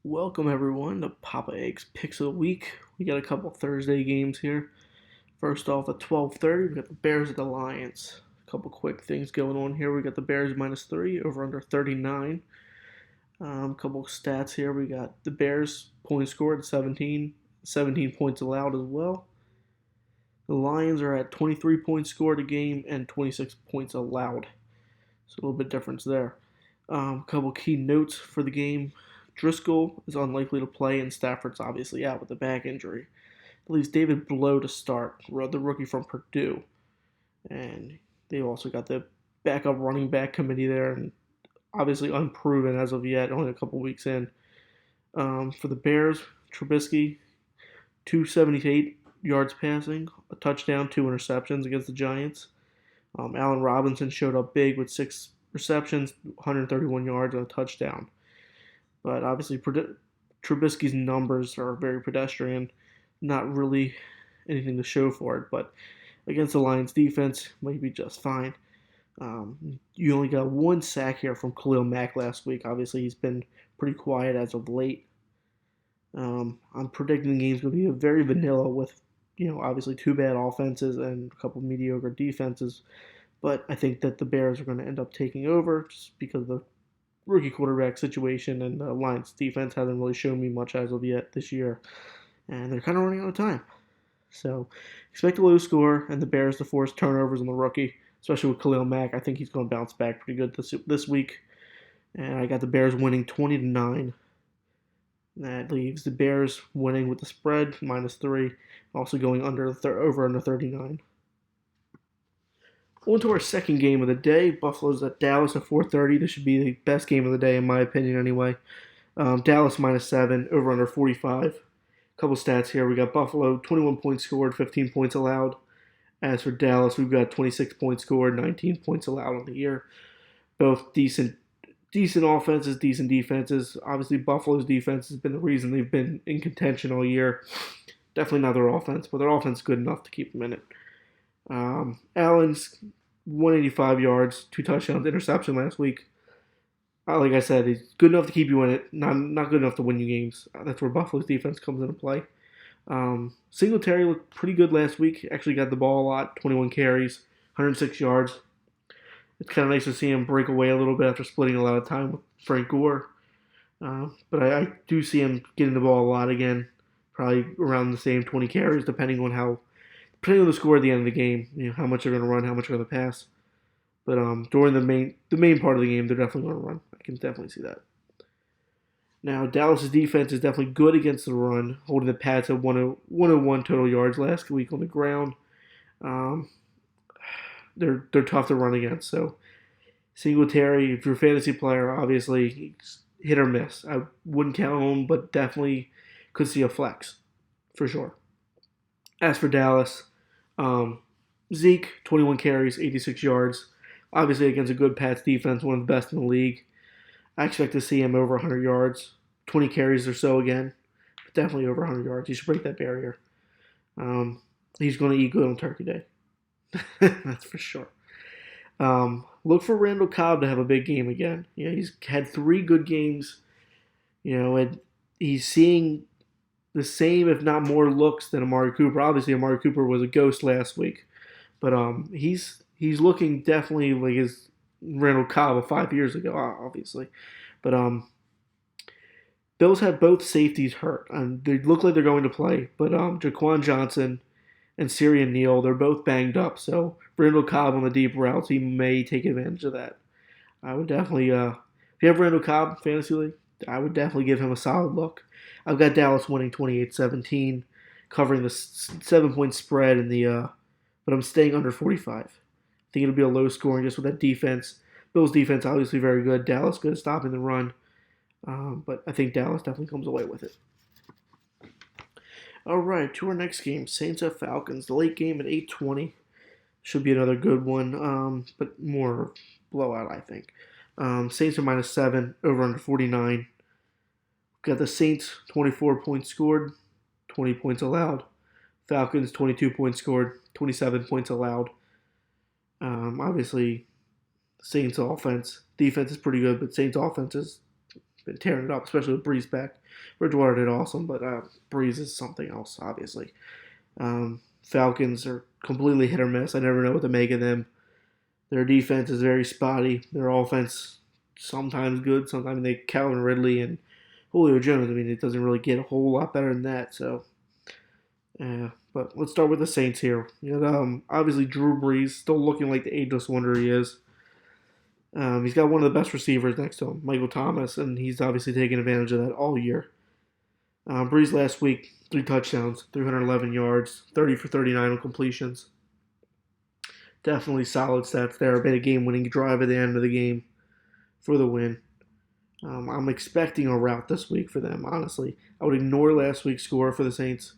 Welcome everyone to Papa Egg's Picks of the Week. We got a couple Thursday games here. First off at 12:30, we got the Bears at the Lions. A couple quick things going on here. We got the Bears -3 over under 39. A couple stats here. We got the Bears points scored at 17, 17 points allowed as well. The Lions are at 23 points scored a game and 26 points allowed. So a little bit difference there. Couple key notes for the game. Driscoll is unlikely to play, and Stafford's obviously out with a back injury. It leaves David Blow to start, the rookie from Purdue. And they've also got the backup running back committee there, and obviously unproven as of yet, only a couple weeks in. For the Bears, Trubisky, 278 yards passing, a touchdown, two interceptions against the Giants. Allen Robinson showed up big with 6 receptions, 131 yards, and a touchdown. But obviously, Trubisky's numbers are very pedestrian, not really anything to show for it. But against the Lions defense, might be just fine. You only got one sack here from Khalil Mack last week. Obviously, he's been pretty quiet as of late. I'm predicting the game's going to be very vanilla with, obviously two bad offenses and a couple mediocre defenses. But I think that the Bears are going to end up taking over just because of the rookie quarterback situation, and the Lions defense hasn't really shown me much as of yet this year. And they're kind of running out of time. So expect a low score and the Bears to force turnovers on the rookie, especially with Khalil Mack. I think he's going to bounce back pretty good this week. And I got the Bears winning 20-9. That leaves the Bears winning with the spread -3, also going over under 39. On to our second game of the day. Buffalo's at Dallas at 4:30. This should be the best game of the day in my opinion, anyway. Dallas -7, over under 45. Couple stats here. We got Buffalo 21 points scored, 15 points allowed. As for Dallas, we've got 26 points scored, 19 points allowed on the year. Both decent offenses, decent defenses. Obviously, Buffalo's defense has been the reason they've been in contention all year. Definitely not their offense, but their offense is good enough to keep them in it. Allen's 185 yards, 2 touchdowns, interception last week. Like I said, he's good enough to keep you in it, not good enough to win you games. That's where Buffalo's defense comes into play. Singletary looked pretty good last week. Actually got the ball a lot, 21 carries, 106 yards. It's kind of nice to see him break away a little bit after splitting a lot of time with Frank Gore. But I do see him getting the ball a lot again, probably around the same 20 carries, depending on the score at the end of the game, how much they're going to run, how much they're going to pass. But during the main part of the game, they're definitely going to run. I can definitely see that. Now, Dallas' defense is definitely good against the run, holding the Pats at 101 total yards last week on the ground. They're tough to run against. So Singletary, if you're a fantasy player, obviously hit or miss. I wouldn't count on him, but definitely could see a flex for sure. As for Dallas, Zeke, 21 carries, 86 yards. Obviously against a good Pats defense, one of the best in the league. I expect to see him over 100 yards, 20 carries or so again, but definitely over 100 yards. He should break that barrier. He's going to eat good on Turkey Day. That's for sure. Look for Randall Cobb to have a big game again. He's had 3 good games, and he's seeing the same, if not more, looks than Amari Cooper. Obviously, Amari Cooper was a ghost last week, but he's looking definitely like his Randall Cobb of 5 years ago, obviously. But Bills have both safeties hurt. They look like they're going to play, but Jaquan Johnson and Syrian Neal, they're both banged up. So Randall Cobb on the deep routes, he may take advantage of that. I would definitely, if you have Randall Cobb fantasy league, I would definitely give him a solid look. I've got Dallas winning 28-17, covering the 7-point spread but I'm staying under 45. I think it'll be a low scoring just with that defense. Bills defense obviously very good. Dallas good at stopping the run, but I think Dallas definitely comes away with it. All right, to our next game, Saints at Falcons. The late game at 8:20 should be another good one, but more blowout, I think. Saints are -7, over under 49. Got the Saints 24 points scored, 20 points allowed. Falcons 22 points scored, 27 points allowed. Obviously, Saints defense is pretty good, but Saints offense is been tearing it up, especially with Breeze back. Bridgewater did awesome, but Breeze is something else, obviously. Falcons are completely hit or miss. I never know what to make of them. Their defense is very spotty. Their offense sometimes good, sometimes they Calvin Ridley and Julio Jones. I mean, it doesn't really get a whole lot better than that. So, but let's start with the Saints here. You know, obviously Drew Brees still looking like the ageless wonder he is. He's got one of the best receivers next to him, Michael Thomas, and he's obviously taking advantage of that all year. Brees last week, 3 touchdowns, 311 yards, 30 for 39 on completions. Definitely solid stats there. Made a game-winning drive at the end of the game for the win. I'm expecting a rout this week for them, honestly. I would ignore last week's score for the Saints.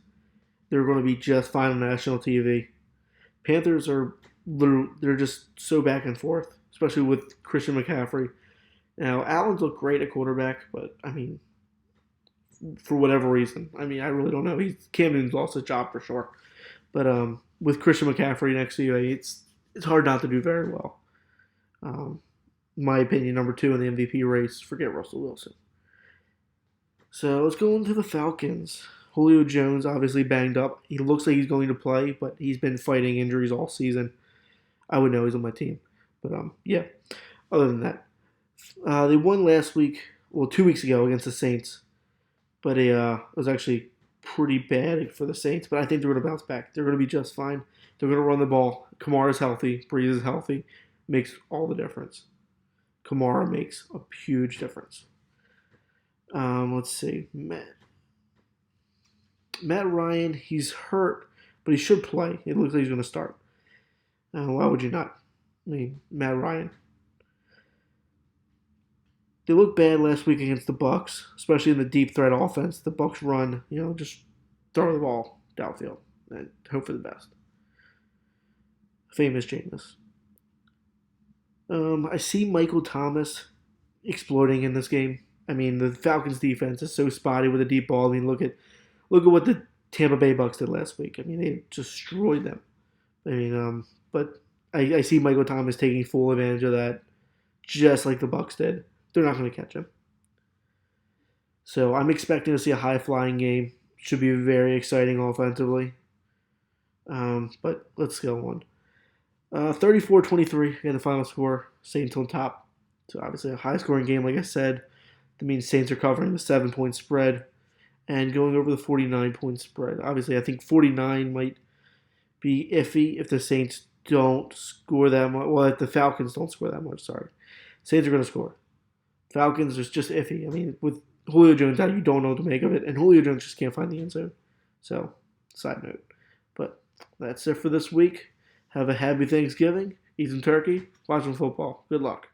They're going to be just fine on national TV. Panthers they're just so back and forth, especially with Christian McCaffrey. Now, Allen's looked great at quarterback, but, I mean, for whatever reason. I mean, I really don't know. Cam Newton's lost his job for sure. But with Christian McCaffrey next to you, it's hard not to do very well. In my opinion, number 2 in the MVP race. Forget Russell Wilson. So let's go into the Falcons. Julio Jones obviously banged up. He looks like he's going to play, but he's been fighting injuries all season. I would know he's on my team. But yeah, other than that. They won last week, 2 weeks ago against the Saints. But it was actually pretty bad for the Saints. But I think they're going to bounce back. They're going to be just fine. They're going to run the ball. Kamara's healthy. Breeze is healthy. Makes all the difference. Kamara makes a huge difference. Let's see. Matt Ryan, he's hurt, but he should play. It looks like he's going to start. Why would you not? I mean, Matt Ryan. They looked bad last week against the Bucs, especially in the deep threat offense. The Bucs run, just throw the ball downfield and hope for the best. Famous Jameis. I see Michael Thomas exploding in this game. I mean, the Falcons' defense is so spotty with a deep ball. I mean, look at what the Tampa Bay Bucs did last week. I mean, they destroyed them. I mean, but I see Michael Thomas taking full advantage of that, just like the Bucs did. They're not going to catch him. So I'm expecting to see a high-flying game. Should be very exciting offensively. But let's go on. 34-23, again, the final score. Saints on top. So obviously a high-scoring game, like I said. That means Saints are covering the 7-point spread and going over the 49-point spread. Obviously, I think 49 might be iffy if the Saints don't score that much. Well, if the Falcons don't score that much, sorry. Saints are going to score. Falcons is just iffy. I mean, with Julio Jones out, you don't know what to make of it, and Julio Jones just can't find the end zone. So, side note. But that's it for this week. Have a happy Thanksgiving. Eat some turkey. Watch some football. Good luck.